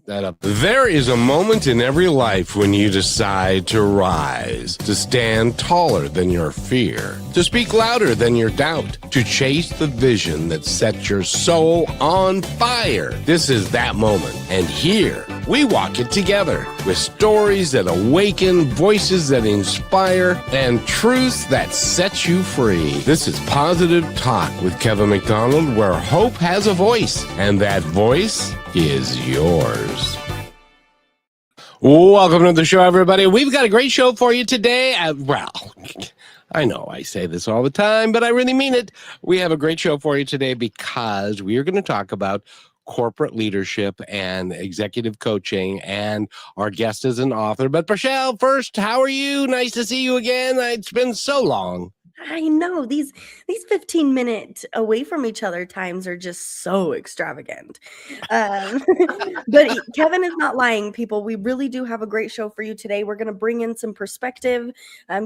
that up. There is a moment in every life when you decide to rise, to stand taller than your fear, to speak louder than your doubt, to chase the vision that sets your soul on fire. This is that moment. And here, we walk it together with stories that awaken, voices that inspire, and truths that set you free. This is Positive Talk with Kevin McDonald, where hope has a voice, and that voice is yours. Welcome to the show, everybody. We've got a great show for you today. I know I say this all the time, but I really mean it. We have a great show for you today because we are going to talk about corporate leadership and executive coaching, and our guest is an author. But Rochelle, first, how are you? Nice to see you again. It's been so long. I know these 15-minute away from each other times are just so extravagant. But Kevin is not lying, people. We really do have a great show for you today. We're going to bring in some perspective,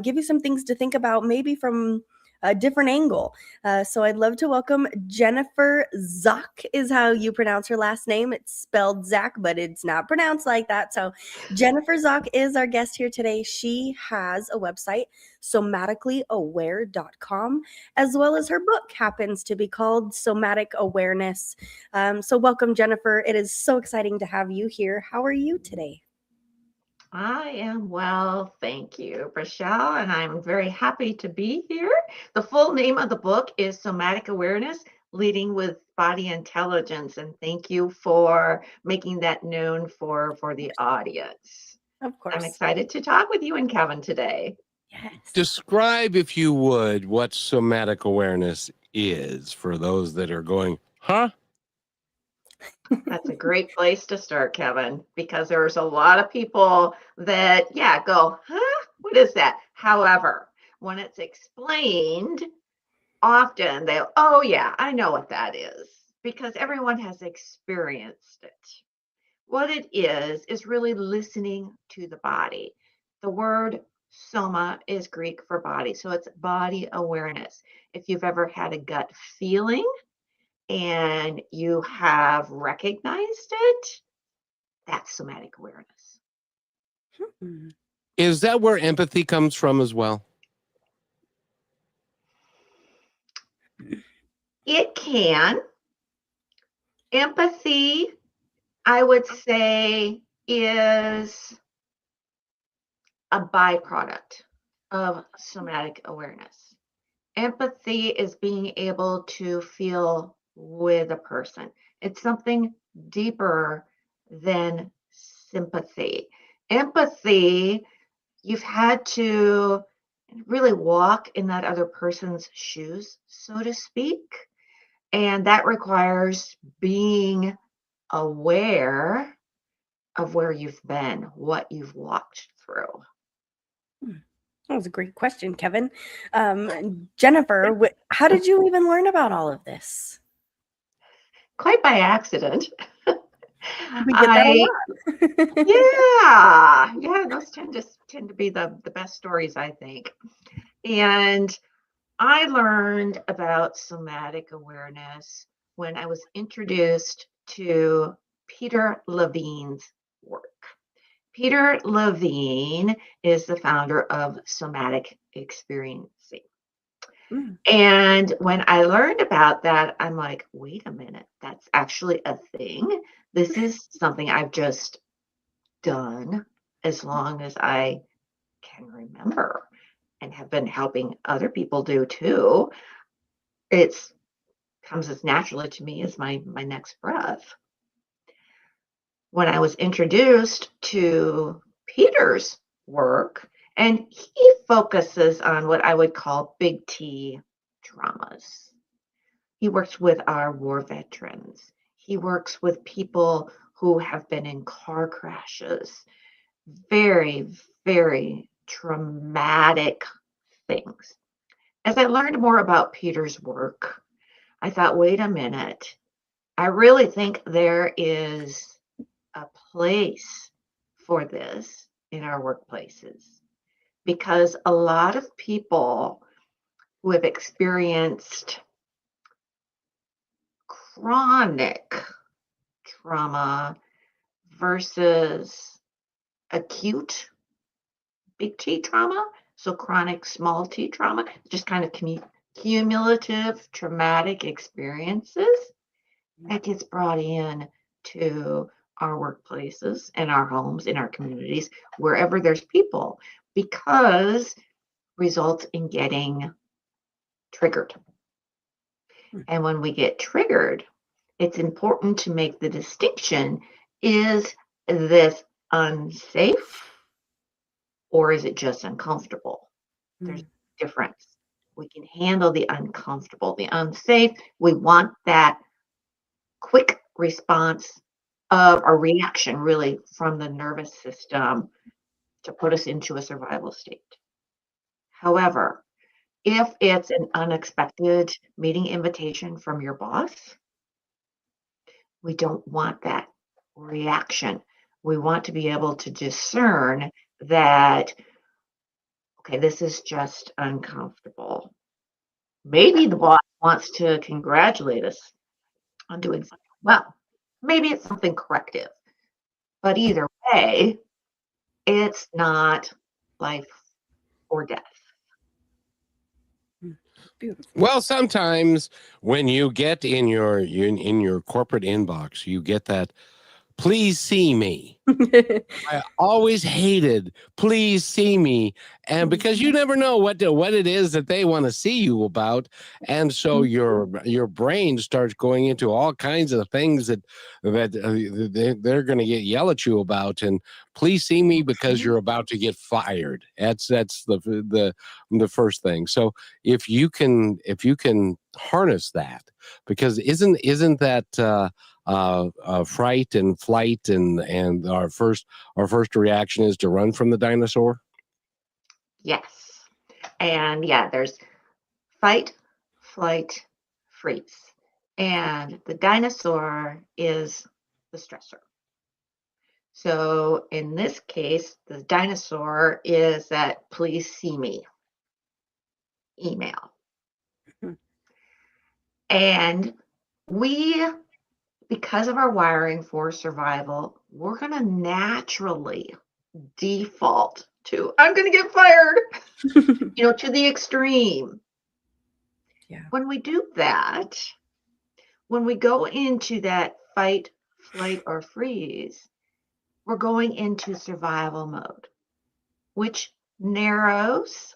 give you some things to think about, maybe from a different angle. So I'd love to welcome Jennifer Zock is how you pronounce her last name. It's spelled Zach, but it's not pronounced like that. So Jennifer Zock is our guest here today. She has a website, somaticallyaware.com, as well as her book happens to be called Somatic Awareness. So welcome, Jennifer. It is so exciting to have you here. How are you today? I am well, thank you, Rochelle, and I'm very happy to be here. The full name of the book is Somatic Awareness, Leading with Body Intelligence, and thank you for making that known for the audience. Of course. I'm excited to talk with you and Kevin today. Yes. Describe, if you would, what somatic awareness is for those that are going, huh? That's a great place to start, Kevin, because there's a lot of people that, go, huh? What is that? However, when it's explained, often they'll, oh, yeah, I know what that is, because everyone has experienced it. What it is really listening to the body. The word soma is Greek for body, so it's body awareness. If you've ever had a gut feeling, and you have recognized it, that's somatic awareness. Is that where empathy comes from as well? It can. Empathy, I would say, is a byproduct of somatic awareness. Empathy is being able to feel with a person. It's something deeper than sympathy. Empathy, you've had to really walk in that other person's shoes, so to speak. And that requires being aware of where you've been, what you've walked through. That was a great question, Kevin. Jennifer, how did you even learn about all of this? Quite by accident. We get that a lot. Yeah, those tend to be the best stories, I think. And I learned about somatic awareness when I was introduced to Peter Levine's work. Peter Levine is the founder of Somatic Experiencing. And when I learned about that, I'm like, wait a minute, that's actually a thing. This is something I've just done as long as I can remember and have been helping other people do too. It comes as naturally to me as my next breath. When I was introduced to Peter's work, and he focuses on what I would call big T traumas. He works with our war veterans. He works with people who have been in car crashes. Very, very traumatic things. As I learned more about Peter's work, I thought, wait a minute. I really think there is a place for this in our workplaces, because a lot of people who have experienced chronic trauma, versus acute big T trauma. So chronic small T trauma, just kind of cumulative traumatic experiences that gets brought in to our workplaces and our homes, in our communities, wherever there's people, because results in getting triggered. And when we get triggered, it's important to make the distinction, is this unsafe or is it just uncomfortable? There's a difference. We can handle the uncomfortable. The unsafe, we want that quick response of a reaction, really, from the nervous system to put us into a survival state. However, if it's an unexpected meeting invitation from your boss, we don't want that reaction. We want to be able to discern that, okay, this is just uncomfortable. Maybe the boss wants to congratulate us on doing something well. Maybe it's something corrective. But either way, it's not life or death. Beautiful. Well, sometimes when you get in your corporate inbox, you get that, please see me. I always hated, please see me. And because you never know what it is that they want to see you about. And so your brain starts going into all kinds of things that they're going to yell at you about. And please see me because you're about to get fired. That's the first thing. So if you can harness that, because isn't that fright and flight, and our first reaction is to run from the dinosaur? Yes. And yeah, there's fight, flight, freeze. And the dinosaur is the stressor. So in this case, the dinosaur is that please see me email. And we, because of our wiring for survival, we're going to naturally default to, I'm going to get fired, to the extreme. Yeah. When we do that, when we go into that fight, flight, or freeze, we're going into survival mode, which narrows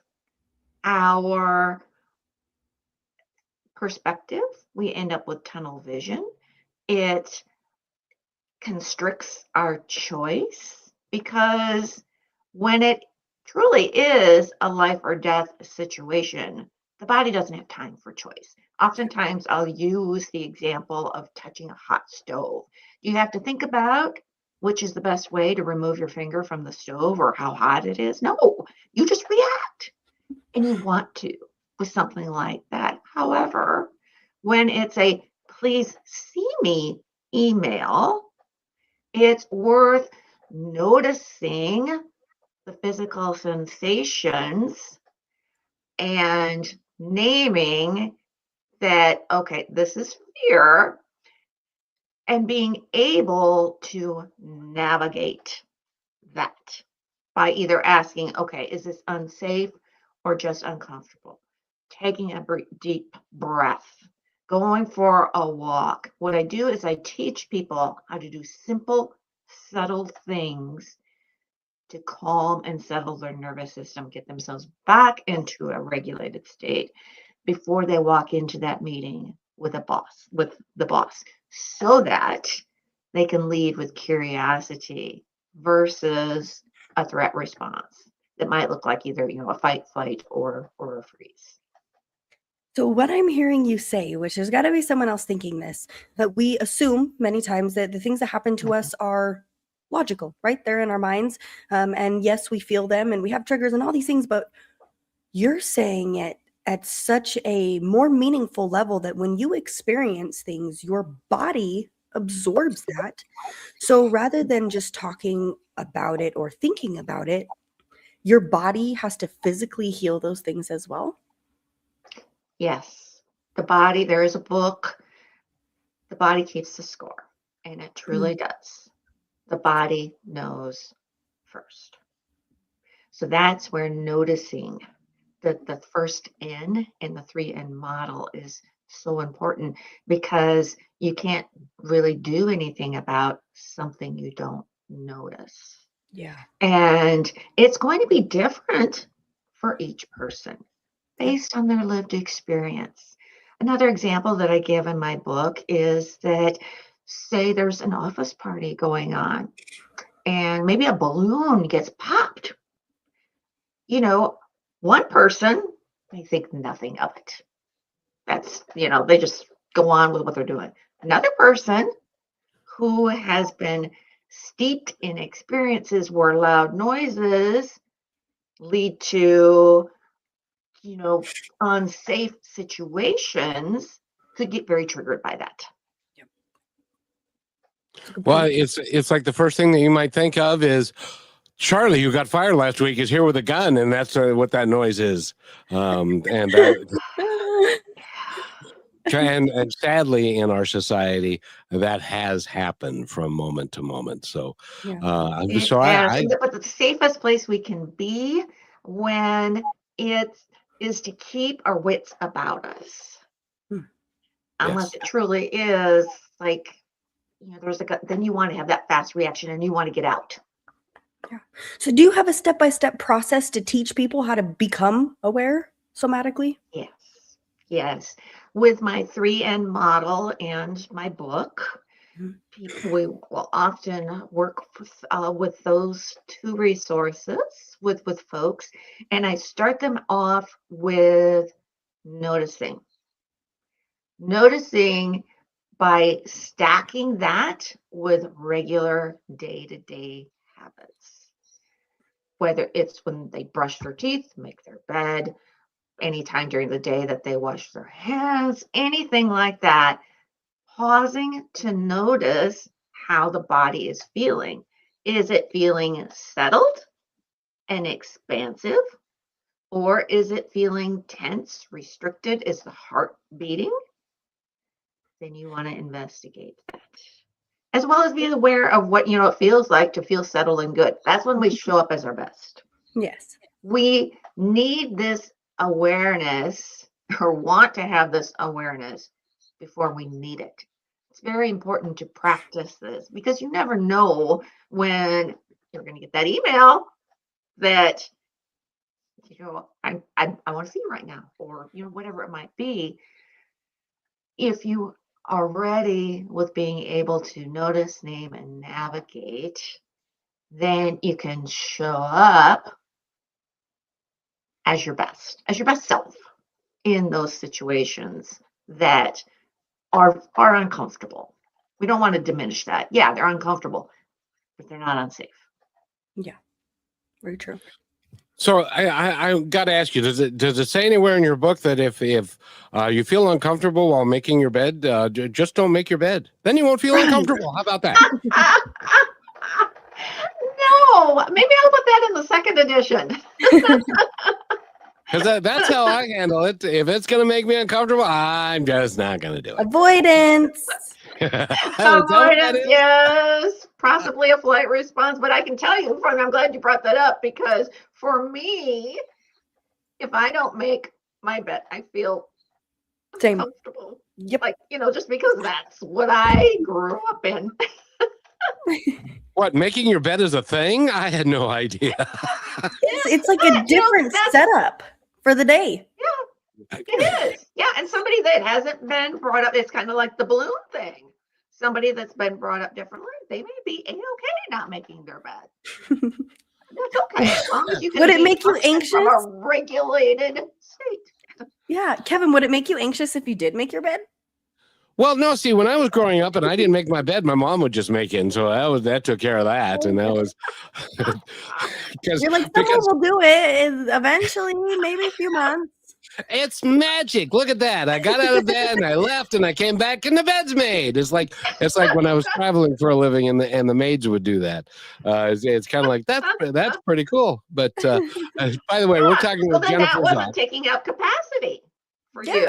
our perspective. We end up with tunnel vision. It constricts our choice, because when it truly is a life or death situation, the body doesn't have time for choice. Oftentimes, I'll use the example of touching a hot stove. You have to think about which is the best way to remove your finger from the stove or how hot it is. No, you just react, and you want to with something like that. However, when it's a please see me email, it's worth noticing the physical sensations and naming that, okay, this is fear, and being able to navigate that by either asking, okay, is this unsafe or just uncomfortable? Taking a deep breath, going for a walk. What I do is I teach people how to do simple, subtle things to calm and settle their nervous system, get themselves back into a regulated state before they walk into that meeting with the boss, so that they can lead with curiosity versus a threat response that might look like either, a fight, flight, or a freeze. So what I'm hearing you say, which there's got to be someone else thinking this, that we assume many times that the things that happen to us are logical, right? They're in our minds. And yes, we feel them and we have triggers and all these things, but you're saying it at such a more meaningful level that when you experience things, your body absorbs that. So rather than just talking about it or thinking about it, your body has to physically heal those things as well. Yes, the body, there is a book, The Body Keeps the Score, and it truly does. the body knows first. So that's where noticing the first N in the 3N model is so important, because you can't really do anything about something you don't notice. Yeah. And it's going to be different for each person based on their lived experience. Another example that I give in my book is that, say there's an office party going on and maybe a balloon gets popped. You know, one person may think nothing of it. That's, they just go on with what they're doing. Another person who has been steeped in experiences where loud noises lead to, unsafe situations could get very triggered by that. Well, it's like the first thing that you might think of is Charlie, who got fired last week, is here with a gun, and that's what that noise is. And sadly, in our society, that has happened from moment to moment. So, Yeah. I'm just But the safest place we can be when it is to keep our wits about us, unless it truly is like, then you want to have that fast reaction and you want to get out. Yeah. So do you have a step-by-step process to teach people how to become aware somatically? Yes. With my 3N model and my book, we will often work with those two resources with folks, and I start them off with noticing by stacking that with regular day-to-day habits, whether it's when they brush their teeth, make their bed, anytime during the day that they wash their hands, anything like that. Pausing to notice how the body is feeling. Is it feeling settled and expansive? Or is it feeling tense, restricted? Is the heart beating? Then you want to investigate that. As well as be aware of what it feels like to feel settled and good. That's when we show up as our best. Yes. We need this awareness, or want to have this awareness, before we need it. It's very important to practice this, because you never know when you're going to get that email that, I want to see you right now, or, whatever it might be. If you are ready with being able to notice, name, and navigate, then you can show up as your best self in those situations that are uncomfortable. We don't want to diminish that. Yeah, they're uncomfortable, but they're not unsafe. Yeah, very true. So I got to ask you: does it say anywhere in your book that if you feel uncomfortable while making your bed, just don't make your bed? Then you won't feel uncomfortable. How about that? No, maybe I'll put that in the second edition. Because that's how I handle it. If it's going to make me uncomfortable, I'm just not going to do it. Avoidance. Avoidance, yes. Possibly a flight response. But I can tell you, I'm glad you brought that up, because for me, if I don't make my bed, I feel uncomfortable. Yep. Like, just because that's what I grew up in. What, making your bed is a thing? I had no idea. It's like a different setup for the day. Yeah, it is. Yeah, and somebody that hasn't been brought up, it's kind of like the balloon thing. Somebody that's been brought up differently, they may be okay not making their bed. That's okay, as long as you can. Would it make you anxious? From a regulated state. Yeah, Kevin, would it make you anxious if you did make your bed? Well, no, see, when I was growing up and I didn't make my bed, my mom would just make it. And so that took care of that. And that was you're like, someone will do it eventually, maybe a few months. It's magic. Look at that. I got out of bed and I left and I came back and the bed's made. It's like when I was traveling for a living and the maids would do that. It's kind of like, that's pretty cool. But by the way, we're talking with Jennifer. That wasn't taking up capacity for you.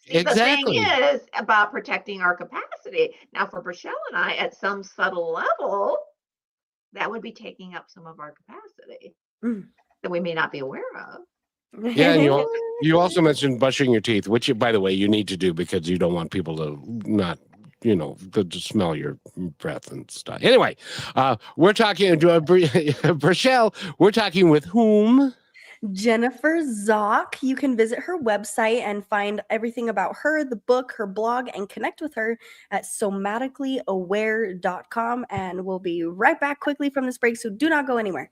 Exactly. The thing is about protecting our capacity. Now, for Rochelle and I, at some subtle level, that would be taking up some of our capacity Mm. that we may not be aware of. Yeah, and you also mentioned brushing your teeth, which, by the way, you need to do because you don't want people to not, to smell your breath and stuff. Anyway, we're talking to Brachelle. We're talking with whom? Jennifer Zock. You can visit her website and find everything about her, the book, her blog, and connect with her at somaticallyaware.com. And we'll be right back quickly from this break, so do not go anywhere.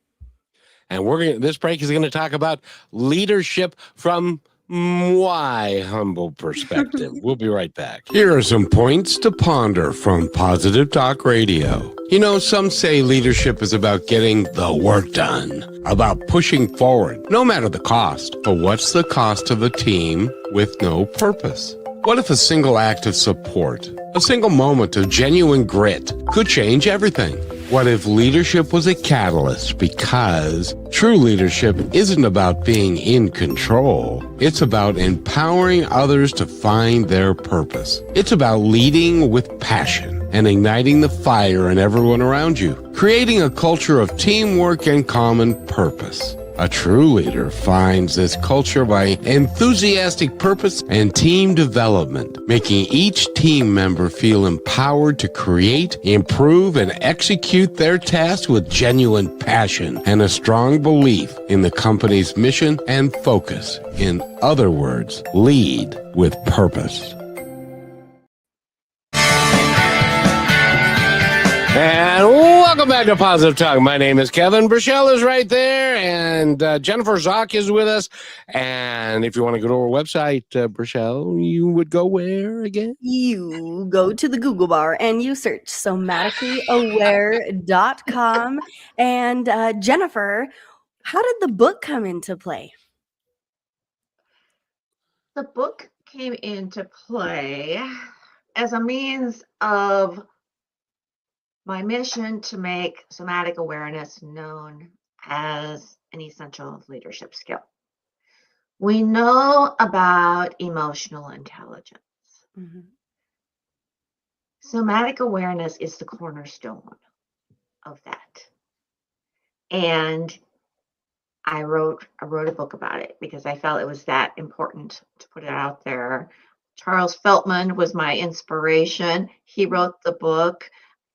And this break is going to talk about leadership from my humble perspective. We'll be right back. Here are some points to ponder from Positive Talk Radio. Some say leadership is about getting the work done, about pushing forward, no matter the cost. But what's the cost of a team with no purpose? What if a single act of support, a single moment of genuine grit could change everything? What if leadership was a catalyst? Because true leadership isn't about being in control. It's about empowering others to find their purpose. It's about leading with passion and igniting the fire in everyone around you, creating a culture of teamwork and common purpose. A true leader finds this culture by enthusiastic purpose and team development, making each team member feel empowered to create, improve, and execute their tasks with genuine passion and a strong belief in the company's mission and focus. In other words, lead with purpose. And welcome back to Positive Talk. My name is Kevin. Brachelle is right there, and Jennifer Zock is with us. And if you want to go to our website, Brachelle, you would go where again? You go to the Google bar and you search somaticallyaware.com. And Jennifer, how did the book come into play? The book came into play as a means of my mission to make somatic awareness known as an essential leadership skill. We know about emotional intelligence. Mm-hmm. Somatic awareness is the cornerstone of that. And I wrote a book about it because I felt it was that important to put it out there. Charles Feltman was my inspiration. He wrote the book,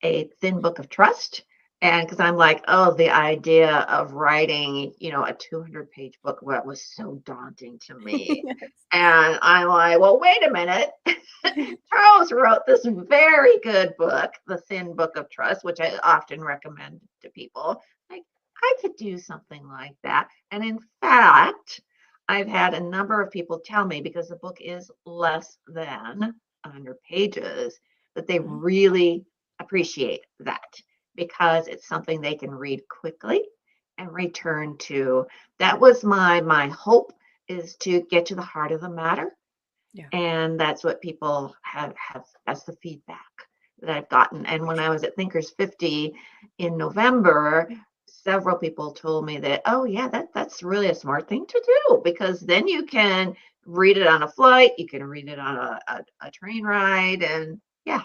A Thin Book of Trust. And because I'm like, oh, the idea of writing, a 200-page book, well, was so daunting to me. Yes. And I'm like, well, wait a minute. Charles wrote this very good book, The Thin Book of Trust, which I often recommend to people. Like, I could do something like that. And in fact, I've had a number of people tell me, because the book is less than 100 pages, that they really appreciate that, because it's something they can read quickly and return to. That was my hope, is to get to the heart of the matter. Yeah. And that's what people have that's the feedback that I've gotten. And when I was at Thinkers 50 in November, several people told me that, oh yeah, that's really a smart thing to do, because then you can read it on a flight, you can read it on a train ride, and yeah.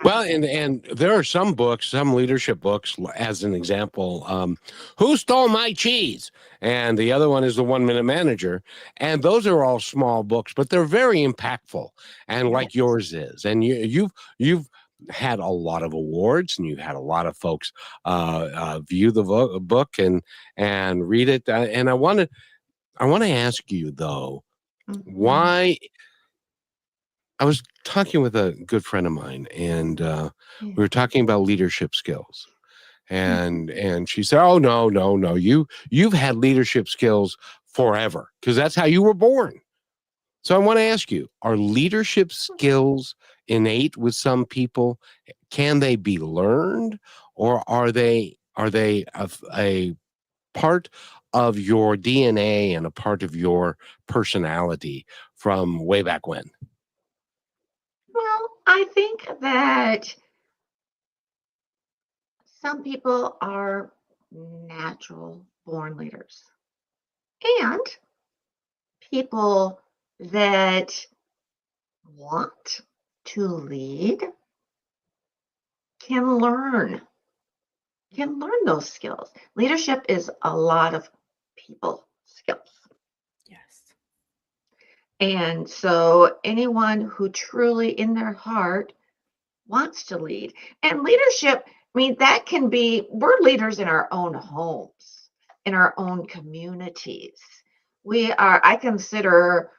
Well, and there are some books, some leadership books, as an example, Who Stole My Cheese? And the other one is The 1 Minute Manager. And those are all small books, but they're very impactful, and like yours is. And you've had a lot of awards, and you've had a lot of folks view the book and read it. And I want to ask you, though, why... I was talking with a good friend of mine, and we were talking about leadership skills, and she said, "Oh, no, you've had leadership skills forever, because that's how you were born." So I want to ask you: are leadership skills innate with some people? Can they be learned, or are they a part of your DNA and a part of your personality from way back when? Well, I think that some people are natural born leaders, and people that want to lead can learn can learn those skills. Leadership is a lot of people skills. Yes. And so anyone who truly in their heart wants to lead, and leadership, I mean, that can be, we're leaders in our own homes, in our own communities. I consider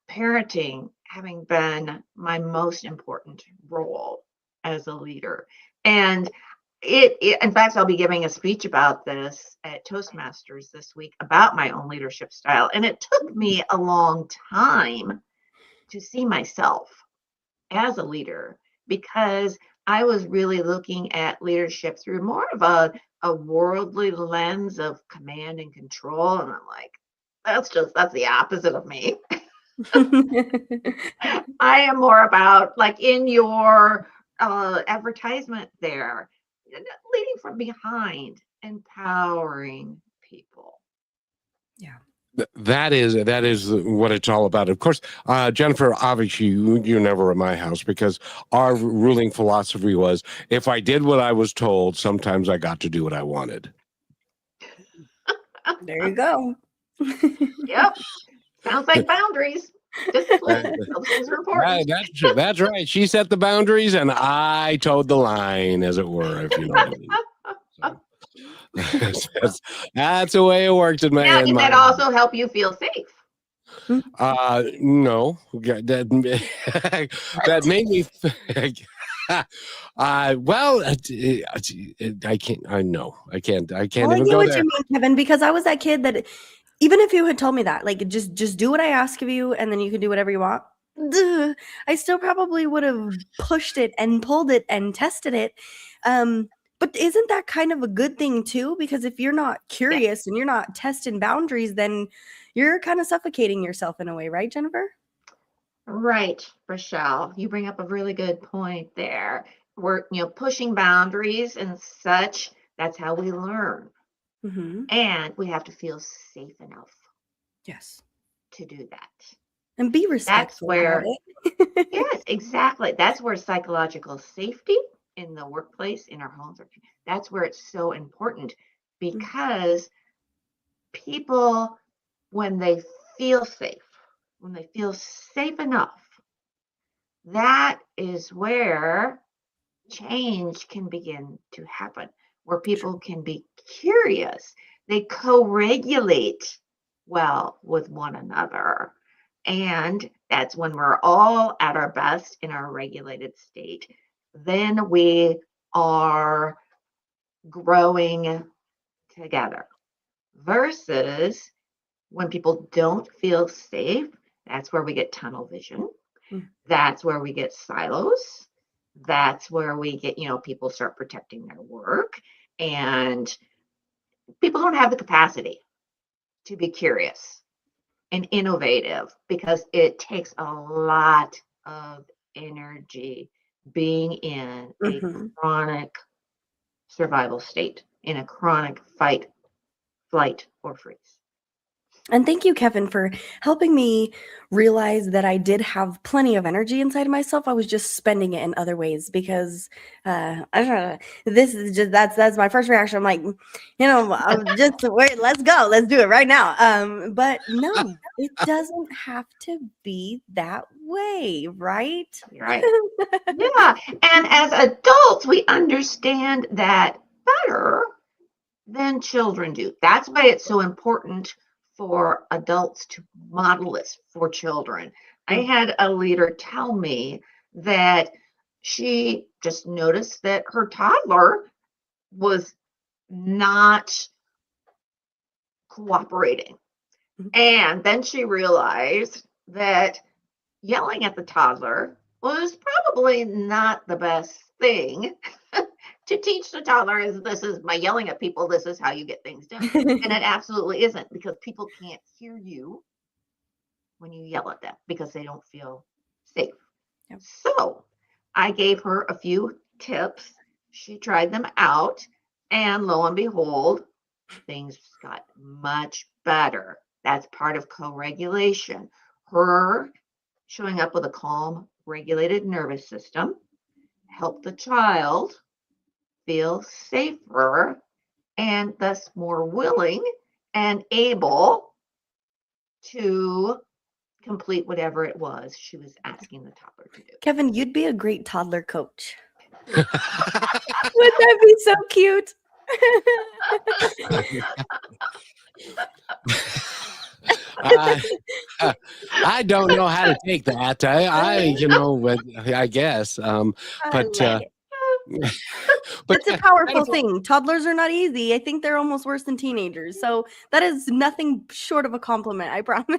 parenting having been my most important role as a leader. And in fact, I'll be giving a speech about this at Toastmasters this week about my own leadership style. And it took me a long time to see myself as a leader, because I was really looking at leadership through more of a worldly lens of command and control. And I'm like, that's the opposite of me. I am more about, like in your advertisement there, leading from behind, empowering people. Yeah. That is what it's all about. Of course, Jennifer, obviously you're never at my house, because our ruling philosophy was, if I did what I was told, sometimes I got to do what I wanted. There you go. Yep. Sounds like boundaries. Discipline. Those things are important. That's right. She set the boundaries and I towed the line, as it were, if you know what I mean. So, that's the way it worked in my Now, did that mind. also help you feel safe? No, that made me. Well, I can't. I know I can't. I can't Well, I even get go what there. you mean, Kevin, because I was that kid that even if you had told me that, like, just do what I ask of you, and then you can do whatever you want, duh, I still probably would have pushed it and pulled it and tested it. But isn't that kind of a good thing too? Because if you're not curious and you're not testing boundaries, then you're kind of suffocating yourself in a way, right, Jennifer? Right, Rochelle. You bring up a really good point there. We're, pushing boundaries and such. That's how we learn. Mm-hmm. And we have to feel safe enough Yes. to do that. And be That's respectful about where, it. yes, exactly. That's where psychological safety in the workplace, in our homes, that's where it's so important, because people, when they feel safe, when they feel safe enough, that is where change can begin to happen, where people can be curious. They co-regulate well with one another. And that's when we're all at our best in our regulated state. Then we are growing together. Versus when people don't feel safe, that's where we get tunnel vision. That's where we get silos. That's where we get, people start protecting their work, and people don't have the capacity to be curious and innovative, because it takes a lot of energy being in a chronic survival state, in a chronic fight, flight, or freeze. And thank you, Kevin, for helping me realize that I did have plenty of energy inside of myself. I was just spending it in other ways, because I don't know. This is just that's my first reaction. I'm like, I'm just wait, let's go, let's do it right now. But no, it doesn't have to be that way, right? Right. Yeah. And as adults, we understand that better than children do. That's why it's so important for adults to model this for children. I had a leader tell me that she just noticed that her toddler was not cooperating. And then she realized that yelling at the toddler was probably not the best thing to teach the toddler. Is this is by yelling at people, this is how you get things done. And it absolutely isn't, because people can't hear you when you yell at them, because they don't feel safe. Yep. So I gave her a few tips. She tried them out, and lo and behold, things got much better. That's part of co-regulation. Her showing up with a calm, regulated nervous system helped the child feel safer and thus more willing and able to complete whatever it was she was asking the toddler to do. Kevin, you'd be a great toddler coach. Would that be so cute? I don't know how to take that. I guess. I But like it. but It's a powerful thing. Toddlers are not easy. I think they're almost worse than teenagers. So that is nothing short of a compliment, I promise.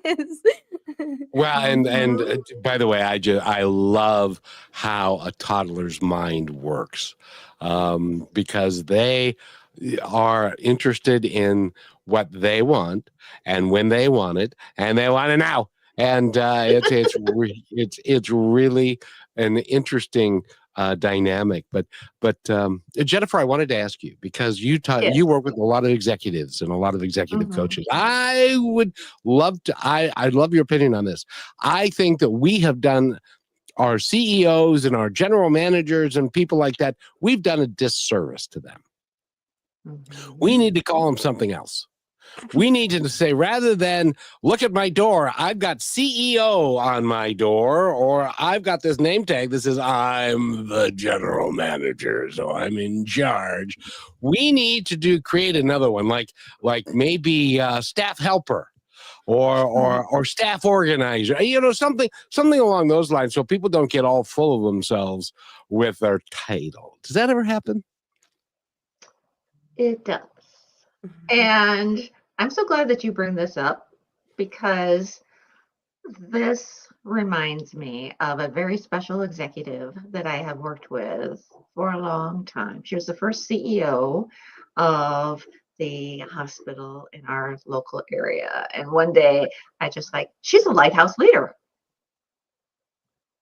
Well, and by the way, I love how a toddler's mind works, because they are interested in what they want and when they want it, and they want it now. And it's really an interesting dynamic. But Jennifer, I wanted to ask you, because you work with a lot of executives and a lot of executive coaches. I would love to. I'd love your opinion on this. I think that we have done our CEOs and our general managers and people like that. We've done a disservice to them. We need to call them something else. We need to say, rather than look at my door, I've got CEO on my door, or I've got this name tag that says I'm the general manager, so I'm in charge. We need to create another one, like maybe staff helper, or staff organizer, something along those lines, so people don't get all full of themselves with their title. Does that ever happen? It does. And I'm so glad that you bring this up, because this reminds me of a very special executive that I have worked with for a long time. She was the first CEO of the hospital in our local area. And one day I just she's a lighthouse leader.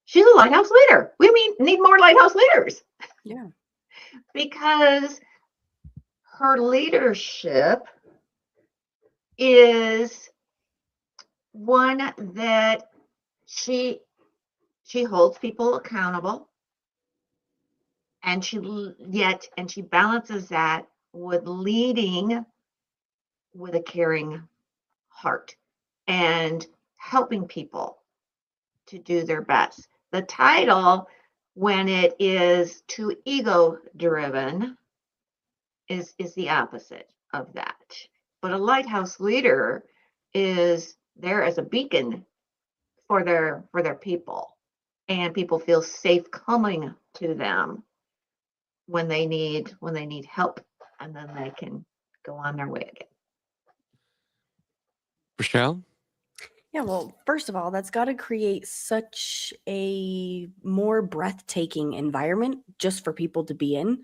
She's a lighthouse leader. We need more lighthouse leaders. Yeah. Because her leadership is one that she holds people accountable, and she balances that with leading with a caring heart and helping people to do their best. The title, when it is too ego driven, is the opposite of that. But a lighthouse leader is there as a beacon for their people, and people feel safe coming to them when they need help, and then they can go on their way again. Rochelle? Yeah, well, first of all, that's got to create such a more breathtaking environment just for people to be in,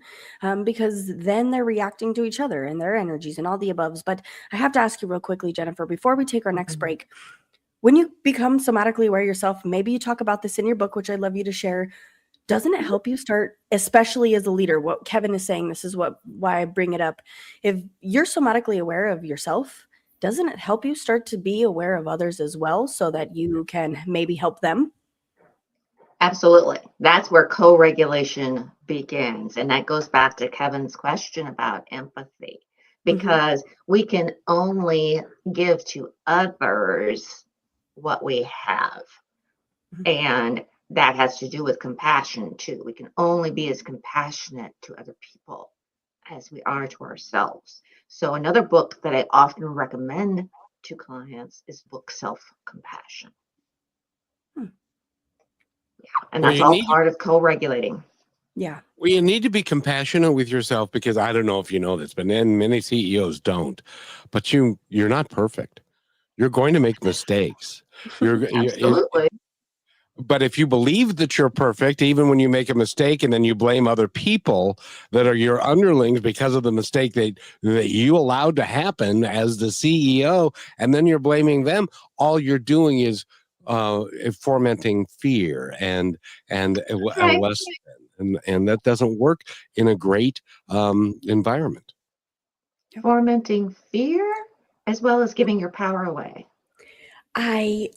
because then they're reacting to each other and their energies and all the aboves. But I have to ask you real quickly, Jennifer, before we take our next break, when you become somatically aware yourself, maybe you talk about this in your book, which I'd love you to share. Doesn't it help you start, especially as a leader, what Kevin is saying, this is why I bring it up. If you're somatically aware of yourself, doesn't it help you start to be aware of others as well, so that you can maybe help them? Absolutely. That's where co-regulation begins. And that goes back to Kevin's question about empathy, because we can only give to others what we have. And that has to do with compassion too. We can only be as compassionate to other people as we are to ourselves. So another book that I often recommend to clients is book Self-Compassion. And that's all part of co-regulating. Yeah. Well, you need to be compassionate with yourself, because I don't know if you know this, but many CEOs don't. But you're not perfect. You're going to make mistakes. Absolutely. But if you believe that you're perfect, even when you make a mistake and then you blame other people that are your underlings because of the mistake that you allowed to happen as the CEO, and then you're blaming them, all you're doing is fomenting fear and less, and that doesn't work in a great environment. Fomenting fear as well as giving your power away. I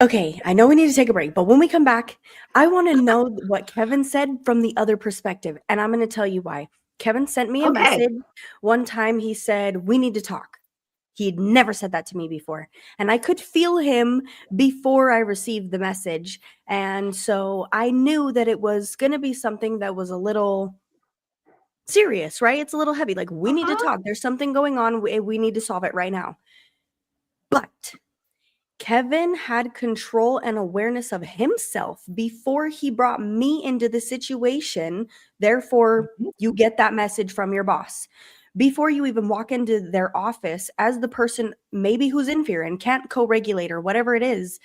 know we need to take a break, but when we come back, I want to know what Kevin said from the other perspective, and I'm going to tell you why. Kevin sent me a Okay. message. One time he said, "We need to talk." He'd never said that to me before. And I could feel him before I received the message. And so I knew that it was going to be something that was a little serious, right? It's a little heavy. Like, we need to talk. There's something going on. We need to solve it right now. But Kevin had control and awareness of himself before he brought me into the situation. Therefore, you get that message from your boss. Before you even walk into their office as the person maybe who's in fear and can't co-regulate or whatever it is,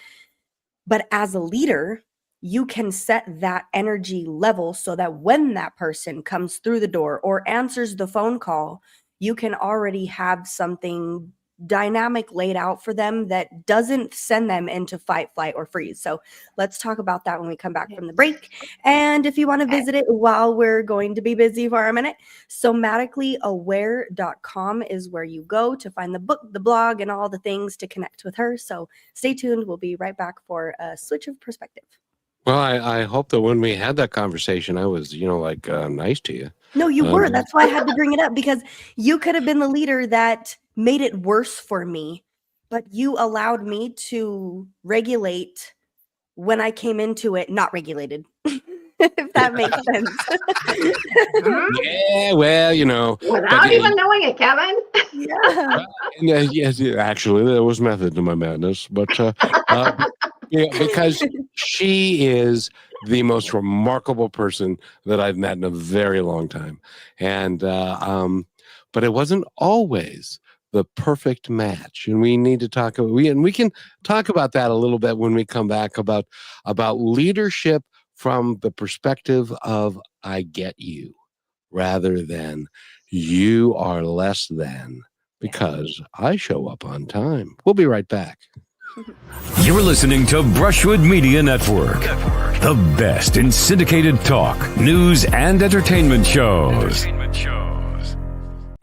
but as a leader, you can set that energy level so that when that person comes through the door or answers the phone call, you can already have something dynamic laid out for them that doesn't send them into fight, flight, or freeze. So let's talk about that when we come back from the break. And if you want to visit it while we're going to be busy for a minute, somaticallyaware.com is where you go to find the book, the blog, and all the things to connect with her. So stay tuned. We'll be right back for a switch of perspective. Well, I hope that when we had that conversation, I was, nice to you. No, you were. That's why I had to bring it up, because you could have been the leader that made it worse for me, but you allowed me to regulate when I came into it, not regulated, if that makes sense. Yeah, well, Without even knowing it, Kevin. Yeah. Yes, actually, there was method to my madness, but because she is the most remarkable person that I've met in a very long time, and but it wasn't always the perfect match, and we need to talk. We can talk about that a little bit when we come back about leadership from the perspective of I get you, rather than you are less than because I show up on time. We'll be right back. You're listening to Brushwood Media Network, the best in syndicated talk, news, and entertainment shows.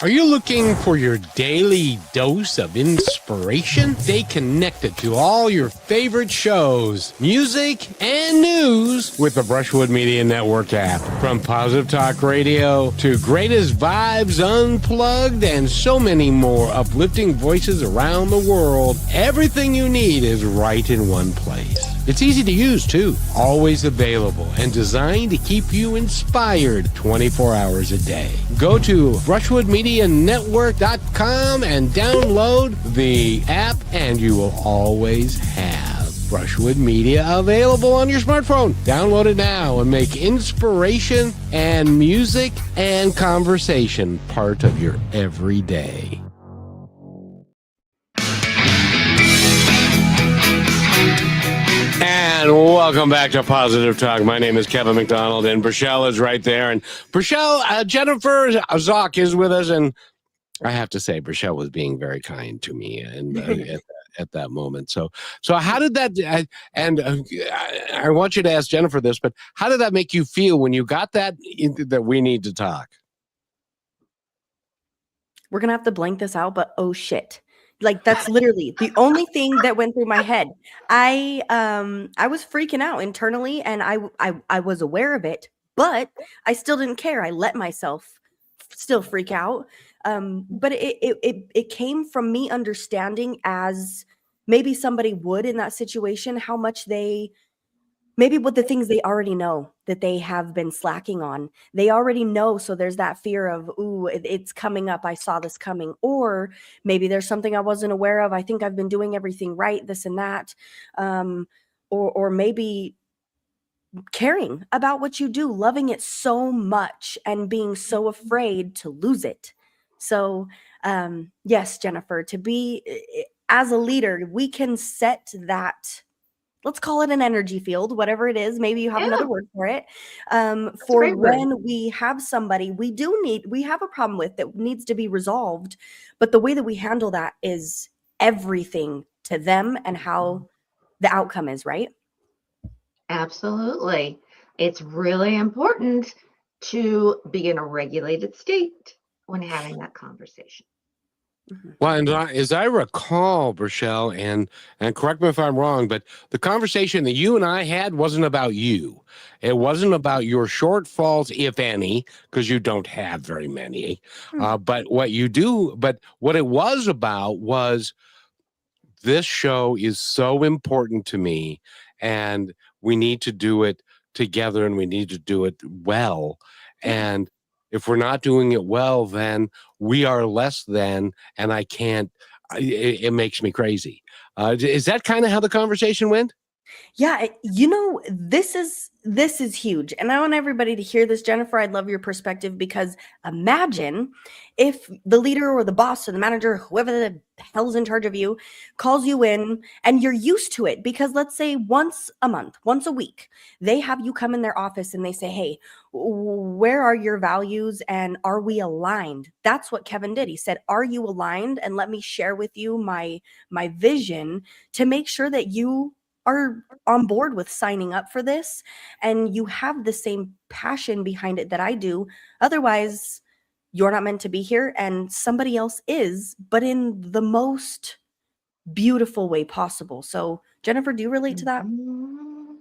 Are you looking for your daily dose of inspiration? Stay connected to all your favorite shows, music, and news with the Brushwood Media Network app. From Positive Talk Radio to Greatest Vibes Unplugged and so many more uplifting voices around the world, everything you need is right in one place. It's easy to use, too. Always available and designed to keep you inspired 24 hours a day. Go to brushwoodmedianetwork.com and download the app, and you will always have Brushwood Media available on your smartphone. Download it now and make inspiration and music and conversation part of your everyday. And welcome back to Positive Talk. My name is Kevin McDonald, and Brichelle is right there. And Brichelle, Jennifer Zock is with us, and I have to say, Brichelle was being very kind to me and at that moment. So how did that? I want you to ask Jennifer this, but how did that make you feel when you got that we need to talk? We're gonna have to blank this out, but oh shit. Like, that's literally the only thing that went through my head. I was freaking out internally, and I was aware of it, but I still didn't care. I let myself still freak out. But it came from me understanding, as maybe somebody would in that situation, how much maybe what the things they already know that they have been slacking on, they already know. So there's that fear of, ooh, it's coming up. I saw this coming. Or maybe there's something I wasn't aware of. I think I've been doing everything right, this and that. Or maybe caring about what you do, loving it so much and being so afraid to lose it. So yes, Jennifer, to be as a leader, we can set that, let's call it an energy field, whatever it is. Maybe you have another word for it. For when we have somebody we have a problem with that needs to be resolved, but the way that we handle that is everything to them and how the outcome is, right? Absolutely. It's really important to be in a regulated state when having that conversation. Mhm. Well, and as I recall, Rochelle, and correct me if I'm wrong, but the conversation that you and I had wasn't about you. It wasn't about your shortfalls, if any, because you don't have very many. Mm. But what it was about was this show is so important to me, and we need to do it together, and we need to do it well. Yeah. And if we're not doing it well, then we are less than, and I can't. It makes me crazy. Is that kind of how the conversation went? Yeah, this is huge. And I want everybody to hear this. Jennifer, I'd love your perspective, because imagine if the leader or the boss or the manager, whoever the hell's in charge of you, calls you in and you're used to it. Because let's say once a month, once a week, they have you come in their office and they say, "Hey, where are your values and are we aligned?" That's what Kevin did. He said, "Are you aligned? And let me share with you my vision to make sure that you are on board with signing up for this and you have the same passion behind it that I do. Otherwise, you're not meant to be here and somebody else is, but in the most beautiful way possible." So, Jennifer, do you relate to that? Mhm.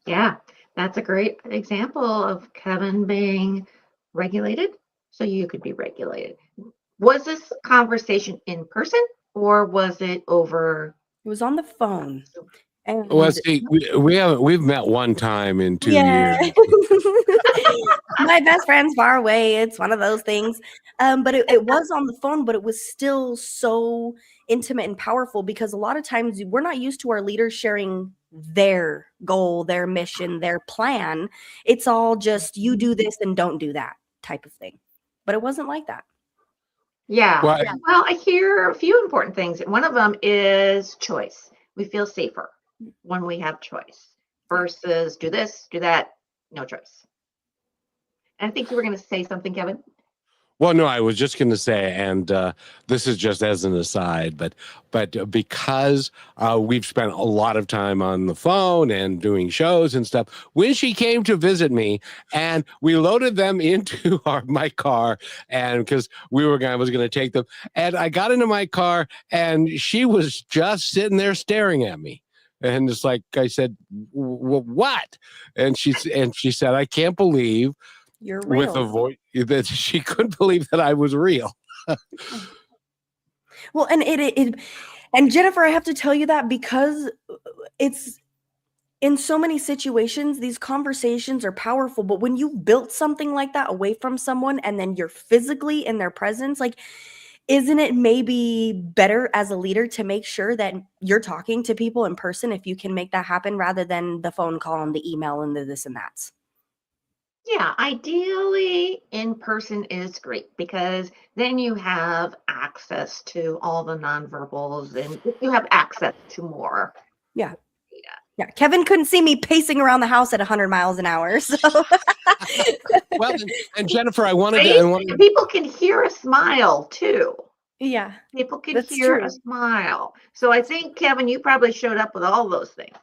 Yeah, that's a great example of Kevin being regulated, so you could be regulated. Was this conversation in person or was it over? It was on the phone. Well, And see, we've met one time in 2 years. yeah. My best friend's far away. It's one of those things. But it was on the phone, but it was still so intimate and powerful, because a lot of times we're not used to our leaders sharing their goal, their mission, their plan. It's all just you do this and don't do that type of thing. But it wasn't like that. Yeah. Well, Well, I hear a few important things. One of them is choice. We feel safer when we have choice versus do this, do that, no choice. And I think you were going to say something, Kevin. Well, no, I was just going to say, and this is just as an aside, but because we've spent a lot of time on the phone and doing shows and stuff, when she came to visit me, and we loaded them into my car, and because I was going to take them, and I got into my car, and she was just sitting there staring at me. And it's like I said, "What?" And she said, "I can't believe." You're With real. a voice that she couldn't believe that I was real. Well, and Jennifer, I have to tell you that because it's in so many situations, these conversations are powerful, but when you've built something like that away from someone and then you're physically in their presence, like, isn't it maybe better as a leader to make sure that you're talking to people in person if you can make that happen, rather than the phone call and the email and the this and that? Yeah, ideally in person is great because then you have access to all the nonverbals and you have access to more Yeah. data. Yeah. Kevin couldn't see me pacing around the house at 100 miles an hour. So Well, and Jennifer, I wanted Right? to. And people can hear a smile too. yeah, People can that's hear true. a smile. So I think, Kevin, you probably showed up with all those things.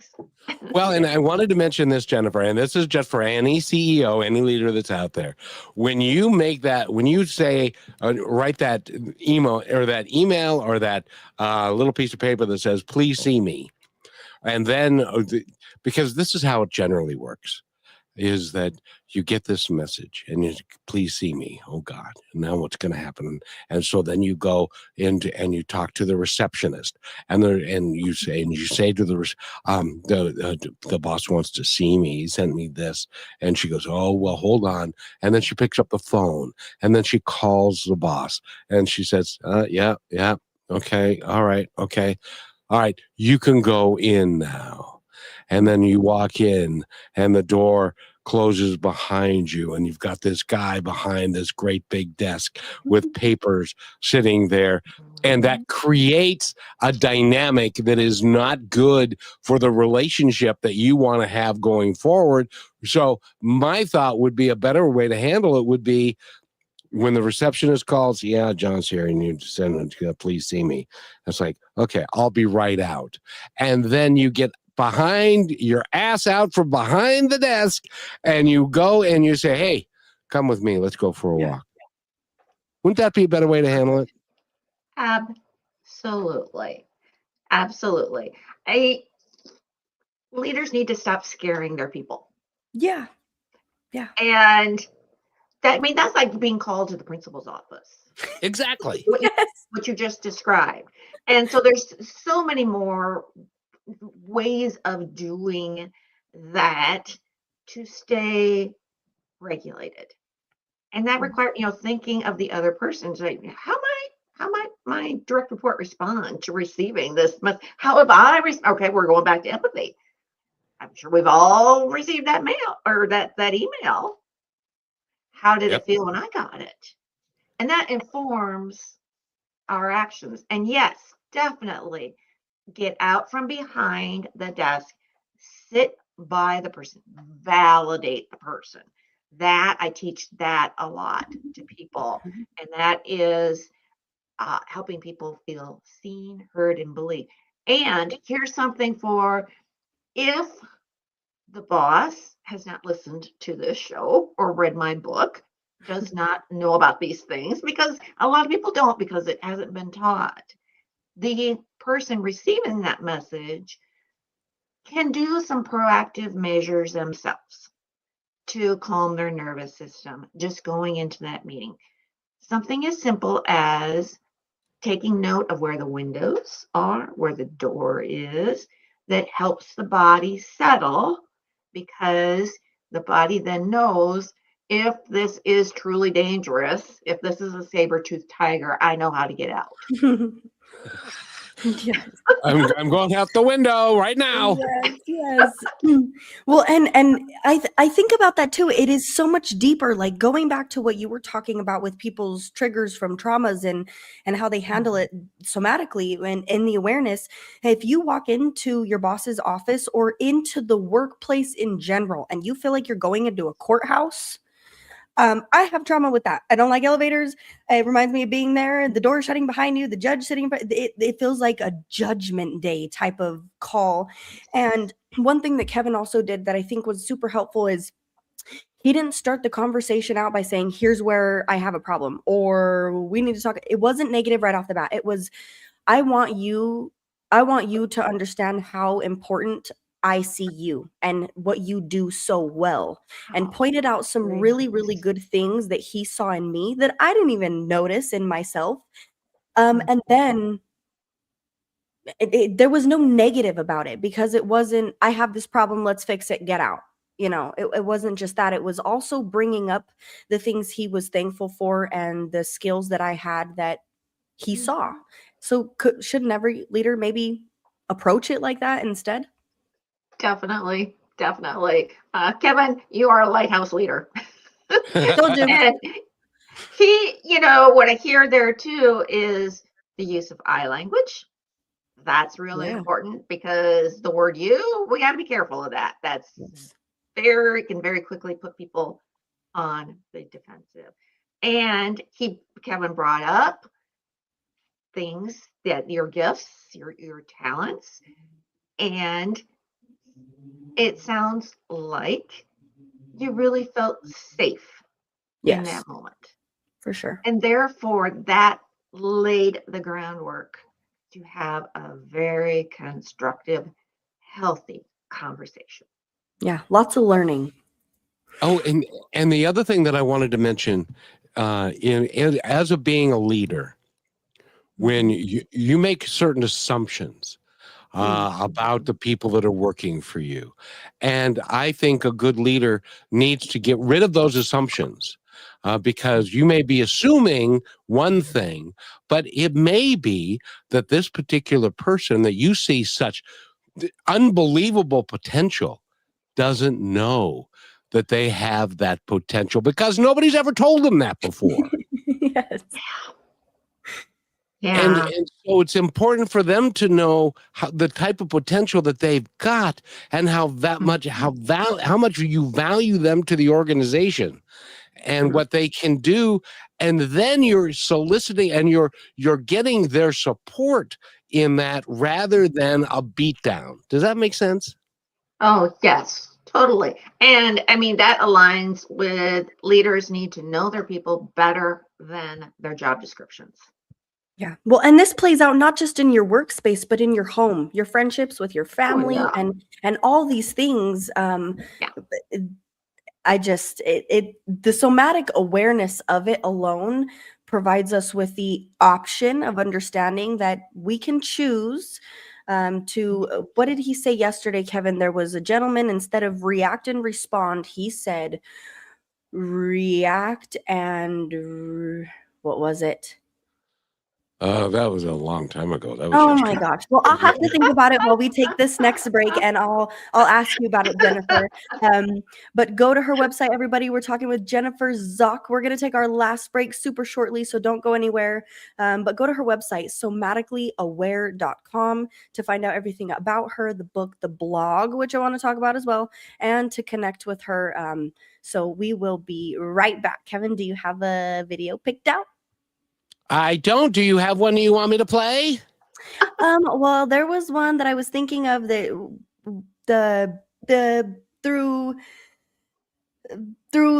Well, and I wanted to mention this, Jennifer, and this is just for any CEO, any leader that's out there. When you say, write that email or that little piece of paper that says, "Please see me," and then because this is how it generally works. Is that you get this message and you please see me. Oh God, now what's going to happen? And so then you go into and you talk to the receptionist, and you say to the boss wants to see me. He sent me this, and she goes, "Oh well, hold on." And then she picks up the phone, and then she calls the boss, and she says, "Yeah, okay, all right, okay, all right, you can go in now." And then you walk in, and the door closes behind you, and you've got this guy behind this great big desk with papers sitting there, and that creates a dynamic that is not good for the relationship that you want to have going forward. So my thought would be a better way to handle it would be when the receptionist calls, "Yeah, John's here, and you send him, please see me." It's like, okay, I'll be right out. And then you get behind your ass out from behind the desk, and you go and you say, "Hey, come with me. Let's go for a walk." Wouldn't that be a better way to handle it? Absolutely. Absolutely. Leaders need to stop scaring their people. Yeah. And that's like being called to the principal's office. Exactly. What you just described. And so there's so many more ways of doing that to stay regulated. And that requires, thinking of the other person. Like, how might my direct report respond to receiving this? How have I okay, we're going back to empathy. I'm sure we've all received that mail or that email. How did it feel when I got it? And that informs our actions. And yes, definitely get out from behind the desk, sit by the person, validate the person. That I teach that a lot to people. And that is helping people feel seen, heard, and believed. And here's something for if the boss has not listened to this show or read my book, does not know about these things, because a lot of people don't, because it hasn't been taught. The person receiving that message can do some proactive measures themselves to calm their nervous system just going into that meeting. Something as simple as taking note of where the windows are, where the door is, that helps the body settle, because the body then knows if this is truly dangerous, if this is a saber-toothed tiger, I know how to get out. Yes. I'm going out the window right now. Yes. Well, and I think about that too. It is so much deeper, like going back to what you were talking about with people's triggers from traumas and how they handle it somatically and in the awareness. If you walk into your boss's office or into the workplace in general and you feel like you're going into a courthouse, I have trauma with that. I don't like elevators. It reminds me of being there, the door shutting behind you, the judge sitting. It feels like a judgment day type of call. And one thing that Kevin also did that I think was super helpful is he didn't start the conversation out by saying, here's where I have a problem or we need to talk. It wasn't negative right off the bat. It was, I want you to understand how important I see you and what you do so well, and pointed out some really, really good things that he saw in me that I didn't even notice in myself. And then there was no negative about it, because it wasn't, I have this problem, let's fix it, get out. It wasn't just that. It was also bringing up the things he was thankful for and the skills that I had that he saw. So shouldn't every leader maybe approach it like that instead? Definitely. Kevin, you are a lighthouse leader. Told you. And what I hear there too is the use of I language. That's really important, because the word you, we got to be careful of that. That's can very quickly put people on the defensive. And Kevin brought up things that your gifts, your talents, and it sounds like you really felt safe in that moment. For sure. And therefore, that laid the groundwork to have a very constructive, healthy conversation. Yeah, lots of learning. Oh, and the other thing that I wanted to mention, as of being a leader, when you make certain assumptions about the people that are working for you, and I think a good leader needs to get rid of those assumptions, because you may be assuming one thing, but it may be that this particular person that you see such unbelievable potential doesn't know that they have that potential, because nobody's ever told them that before. Yes. Yeah. And so it's important for them to know the type of potential that they've got, and how much you value them to the organization and what they can do. And then you're soliciting and you're getting their support in that, rather than a beatdown. Does that make sense? Oh, yes, totally. And I mean, that aligns with leaders need to know their people better than their job descriptions. Yeah. Well, and this plays out not just in your workspace, but in your home, your friendships with your family, yeah. and all these things. Yeah. The somatic awareness of it alone provides us with the option of understanding that we can choose what did he say yesterday, Kevin? There was a gentleman, instead of react and respond, he said react and what was it? That was a long time ago. That was Oh my yesterday. gosh. Well, I'll have to think about it while we take this next break, and I'll ask you about it, Jennifer. But go to her website, everybody. We're talking with Jennifer Zock. We're going to take our last break super shortly, so don't go anywhere. But go to her website, somaticallyaware.com, to find out everything about her, the book, the blog, which I want to talk about as well, and to connect with her. So we will be right back. Kevin, do you have a video picked out? I don't. Do you have one you want me to play? Well, there was one that I was thinking of that the through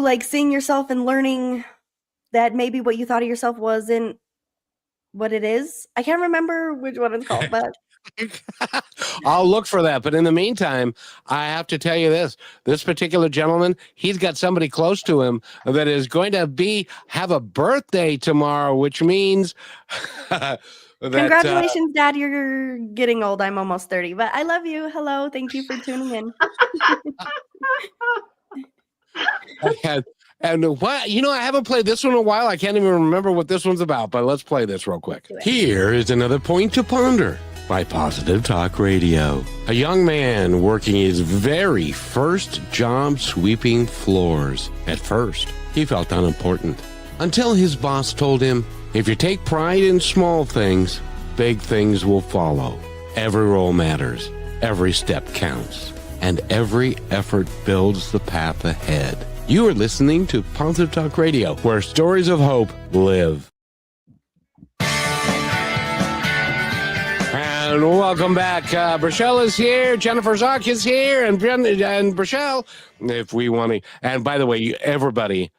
like seeing yourself and learning that maybe what you thought of yourself wasn't what it is. I can't remember which one it's called, but I'll look for that. But in the meantime, I have to tell you this particular gentleman, he's got somebody close to him that is going to have a birthday tomorrow, which means that, congratulations, Dad. You're getting old. I'm almost 30, but I love you. Hello. Thank you for tuning in. and what, I haven't played this one in a while. I can't even remember what this one's about, but let's play this real quick. Here is another point to ponder by Positive Talk Radio. A young man working his very first job sweeping floors. At first, he felt unimportant until his boss told him, if you take pride in small things, big things will follow. Every role matters, every step counts, and every effort builds the path ahead. You are listening to Positive Talk Radio, where stories of hope live. And welcome back. Brachelle is here. Jennifer Zock is here. And Brachelle, if we want to. And by the way, everybody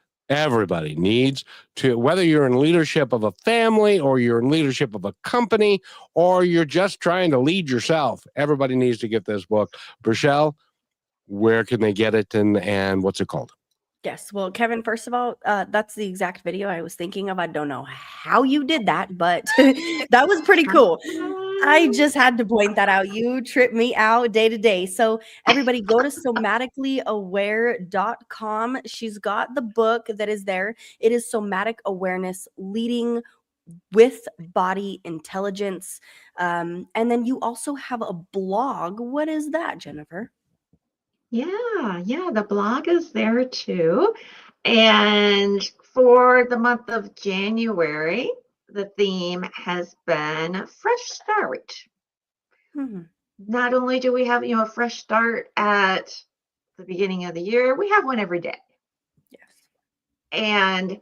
needs to, whether you're in leadership of a family or you're in leadership of a company or you're just trying to lead yourself, everybody needs to get this book. Brachelle, where can they get it and what's it called? Yes. Well, Kevin, first of all, that's the exact video I was thinking of. I don't know how you did that, but that was pretty cool. I just had to point that out. You trip me out day to day. So everybody go to somaticallyaware.com. She's got the book that is there. It is Somatic Awareness, Leading with Body Intelligence. And then you also have a blog. What is that, Jennifer? Yeah, the blog is there too. And for the month of January, the theme has been fresh start. Not only do we have, a fresh start at the beginning of the year, we have one every day. Yes. And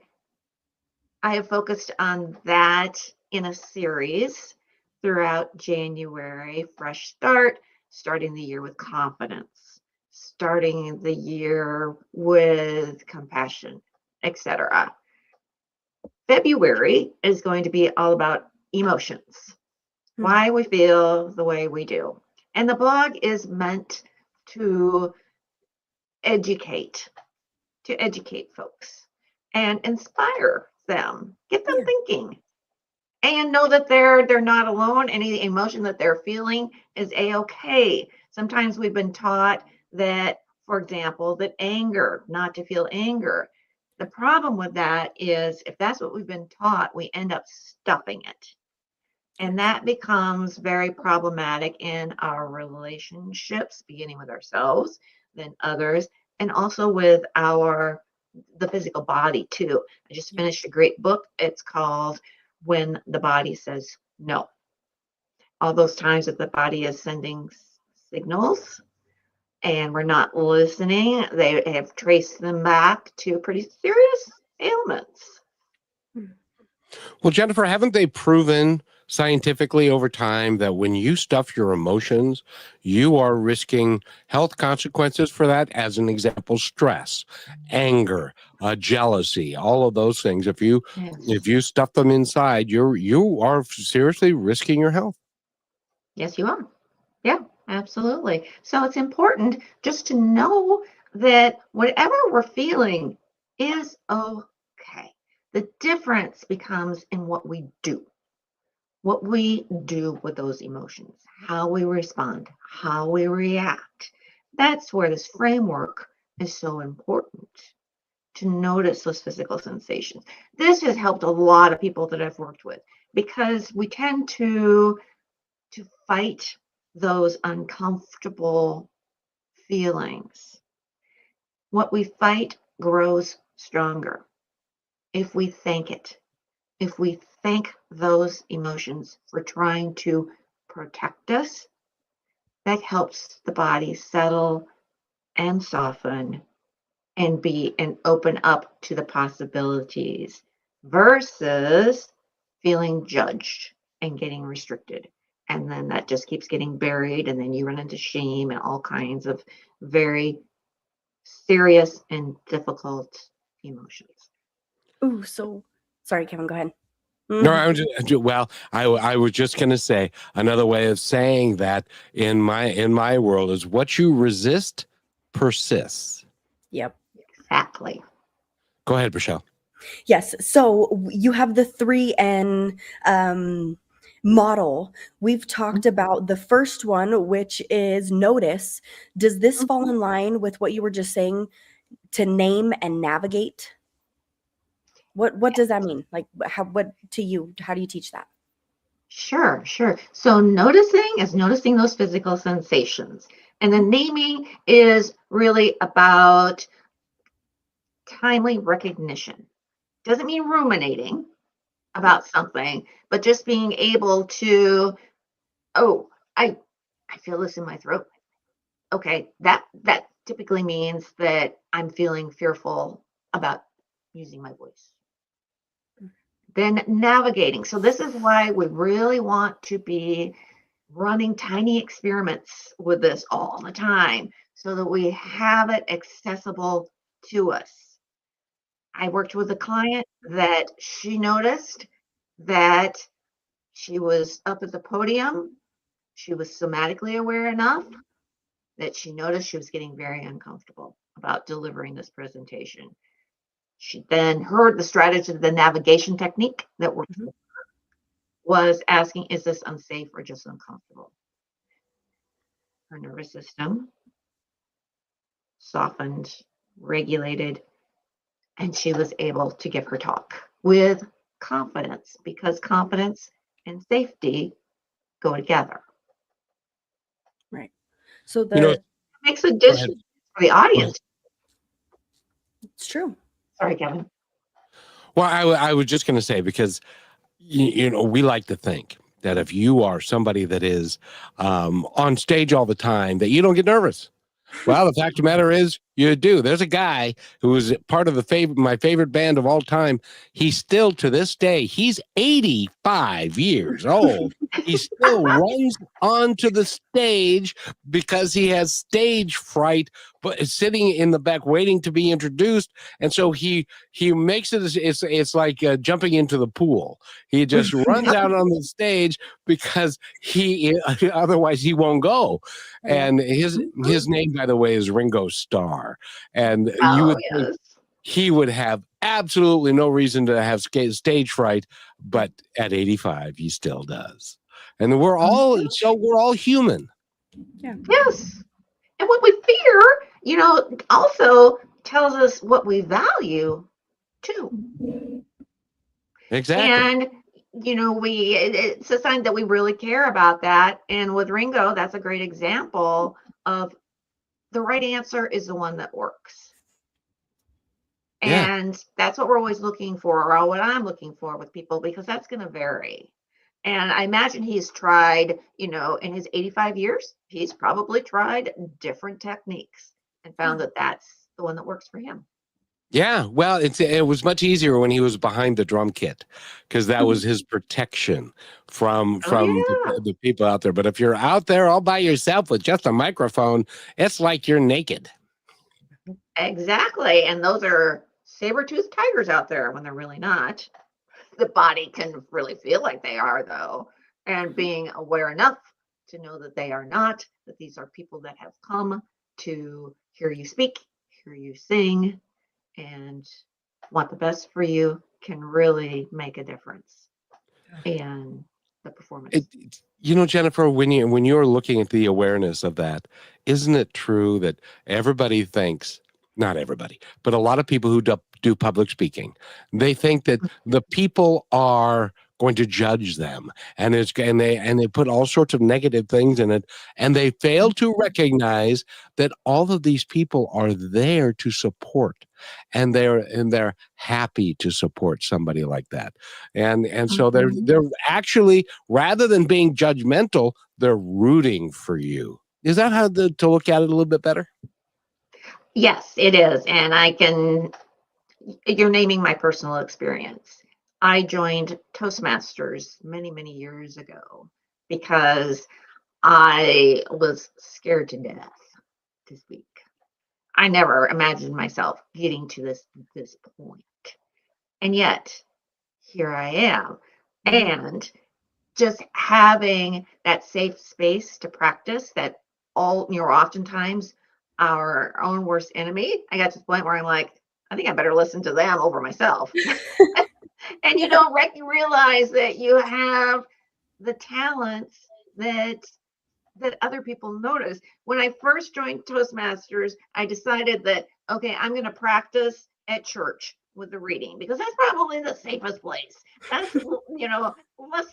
I have focused on that in a series throughout January. Fresh start, starting the year with confidence, starting the year with compassion, etc. February is going to be all about emotions, why we feel the way we do. And the blog is meant to educate folks and inspire them, get them thinking, and know that they're not alone. Any emotion that they're feeling is a-okay. Sometimes we've been taught that, for example, that anger, not to feel anger. The problem with that is if that's what we've been taught, we end up stuffing it. And that becomes very problematic in our relationships, beginning with ourselves, then others, and also with the physical body too. I just finished a great book. It's called When the Body Says No. All those times that the body is sending signals and we're not listening, they have traced them back to pretty serious ailments. Well, Jennifer, haven't they proven scientifically over time that when you stuff your emotions, you are risking health consequences for that. As an example, stress, anger, jealousy, all of those things. If you stuff them inside, you are seriously risking your health. Yes, you are. Yeah, absolutely. So it's important just to know that whatever we're feeling is okay. The difference becomes in what we do with those emotions, how we respond, how we react. That's where this framework is so important, to notice those physical sensations. This has helped a lot of people that I've worked with, because we tend to fight those uncomfortable feelings. What we fight grows stronger if we thank it. If we thank those emotions for trying to protect us, that helps the body settle and soften and open up to the possibilities, versus feeling judged and getting restricted. And then that just keeps getting buried, and then you run into shame and all kinds of very serious and difficult emotions. Ooh, so sorry, Kevin, go ahead. No, I was just going to say another way of saying that in my world is what you resist persists. Yep. Exactly. Go ahead, Michelle. Yes. So you have the 3N model. We've talked about the first one, which is notice. Does this fall in line with what you were just saying, to name and navigate? What does that mean? Like, what to you? How do you teach that? Sure. So noticing is noticing those physical sensations. And then naming is really about timely recognition. Doesn't mean ruminating about something, but just being able to, oh, I feel this in my throat. Okay, that typically means that I'm feeling fearful about using my voice. Then navigating. So this is why we really want to be running tiny experiments with this all the time, so that we have it accessible to us. I worked with a client that she noticed that she was up at the podium. She was somatically aware enough that she noticed she was getting very uncomfortable about delivering this presentation. She then heard the strategy, the navigation technique that worked for her, was asking, is this unsafe or just uncomfortable? Her nervous system softened, regulated, and she was able to give her talk with confidence, because confidence and safety go together. Right. So it makes a difference for the audience. It's true. Sorry, Kevin. Well, I was just going to say, because we like to think that if you are somebody that is on stage all the time, that you don't get nervous. Well, the fact of the matter is, you do. There's a guy who is part of my favorite band of all time. He's still, to this day, he's 85 years old. He still runs onto the stage because he has stage fright, but is sitting in the back waiting to be introduced. And so he makes it, it's like jumping into the pool. He just runs out on the stage because otherwise he won't go. And his name, by the way, is Ringo Starr. And you would think he would have absolutely no reason to have stage fright, but at 85, he still does. And we're all human. Yeah. Yes. And what we fear, also tells us what we value too. Exactly. And it's a sign that we really care about that. And with Ringo, that's a great example of the right answer is the one that works. And that's what we're always looking for, or what I'm looking for with people, because that's going to vary. And I imagine he's tried, in his 85 years, he's probably tried different techniques and found that that's the one that works for him. Yeah, well, it was much easier when he was behind the drum kit, because that was his protection from Oh, yeah. the people out there. But if you're out there all by yourself with just a microphone, it's like you're naked. Exactly. And those are saber-toothed tigers out there when they're really not. The body can really feel like they are, though. And being aware enough to know that they are not, that these are people that have come to hear you speak, hear you sing, and want the best for you can really make a difference in the performance. Jennifer, when you're looking at the awareness of that, isn't it true that everybody thinks, not everybody, but a lot of people who do public speaking, they think that the people are going to judge them, and they put all sorts of negative things in it, and they fail to recognize that all of these people are there to support, and they're happy to support somebody like that, and so they're actually, rather than being judgmental, they're rooting for you. Is that how to look at it a little bit better? Yes, it is. And you're naming my personal experience. I joined Toastmasters many, many years ago because I was scared to death to speak. I never imagined myself getting to this point. And yet, here I am. And just having that safe space to practice that oftentimes our own worst enemy. I got to the point where I'm like, I think I better listen to them over myself. And you don't realize that you have the talents that other people notice. When I first joined Toastmasters, I decided that, okay, I'm going to practice at church with the reading because that's probably the safest place. That's, less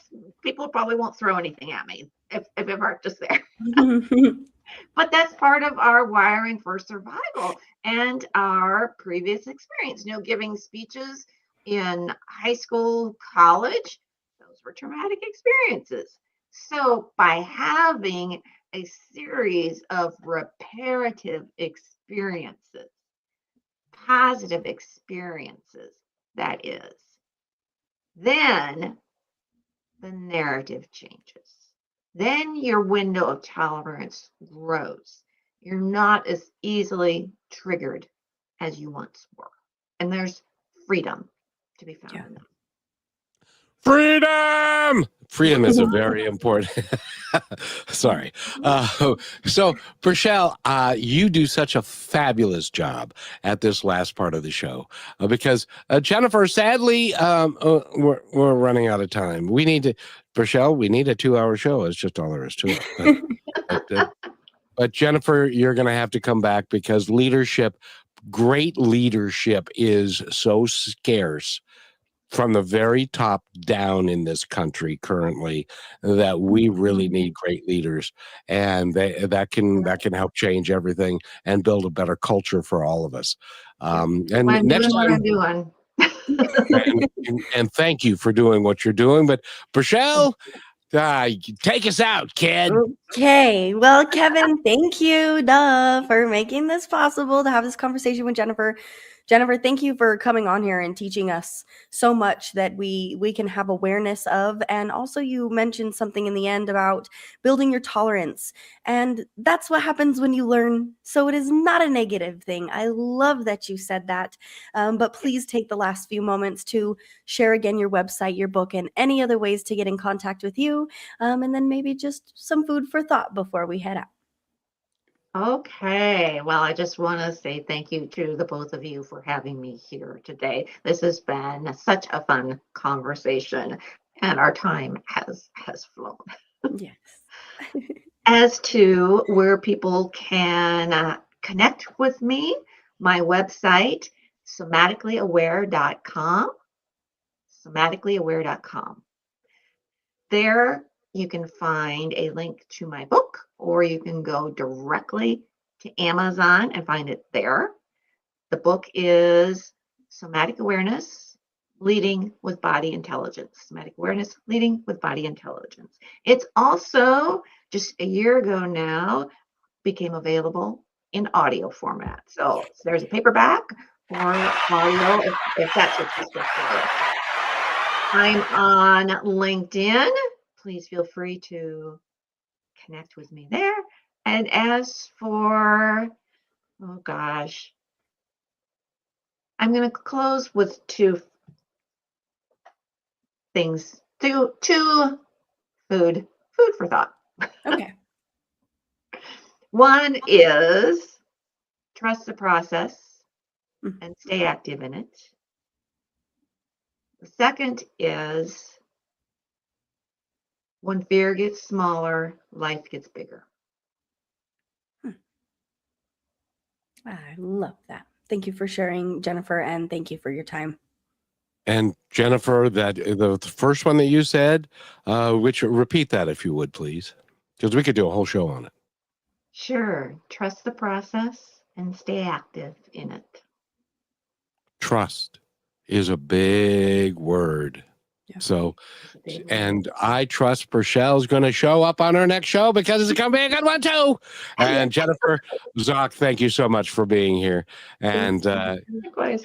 people probably won't throw anything at me if I practice there. But that's part of our wiring for survival and our previous experience. Giving speeches in high school, college, those were traumatic experiences. So by having a series of reparative experiences, positive experiences, that is, then the narrative changes. Then your window of tolerance grows. You're not as easily triggered as you once were. And there's freedom to be found in that. Freedom is a very important. Sorry. So, Rochelle, you do such a fabulous job at this last part of the show because Jennifer, sadly, we're running out of time. Rochelle, we need a 2-hour show. It's just all there is to it. But Jennifer, you're going to have to come back because great leadership is so scarce from the very top down in this country currently that we really need great leaders, and that can help change everything and build a better culture for all of us. And next time, I'm doing. and thank you for doing what you're doing. But Rochelle, take us out, kid. Okay. Well, Kevin, thank you, for making this possible to have this conversation with Jennifer. Jennifer, thank you for coming on here and teaching us so much that we can have awareness of. And also you mentioned something in the end about building your tolerance. And that's what happens when you learn. So it is not a negative thing. I love that you said that. But please take the last few moments to share again your website, your book, and any other ways to get in contact with you. And then maybe just some food for thought before we head out. Okay. Well, I just want to say thank you to the both of you for having me here today. This has been such a fun conversation, and our time has flown. Yes. As to where people can connect with me, my website, somaticallyaware.com, somaticallyaware.com. There you can find a link to my book, or you can go directly to Amazon and find it there. The book is Somatic Awareness, Leading with Body Intelligence. Somatic Awareness, Leading with Body Intelligence. It's also, just a year ago now, became available in audio format. So there's a paperback, or audio if that's what you prefer. I'm on LinkedIn. Please feel free to connect with me there. And as for, oh gosh, I'm going to close with two things, two food for thought. Okay. One is trust the process and stay active in it. The second is when fear gets smaller, life gets bigger. I love that. Thank you for sharing, Jennifer, and thank you for your time. And Jennifer, that the first one that you said, repeat that if you would, please, because we could do a whole show on it. Sure. Trust the process and stay active in it. Trust is a big word. Yeah. So, and I trust Purcell's going to show up on our next show because it's going to be a good one too. And Jennifer, Zoc, thank you so much for being here. And Likewise.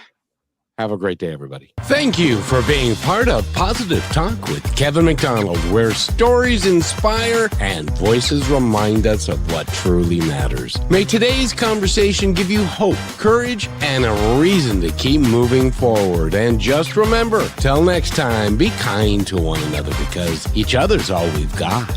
have a great day, everybody. Thank you for being part of Positive Talk with Kevin McDonald, where stories inspire and voices remind us of what truly matters. May today's conversation give you hope, courage, and a reason to keep moving forward. And just remember, till next time, be kind to one another because each other's all we've got.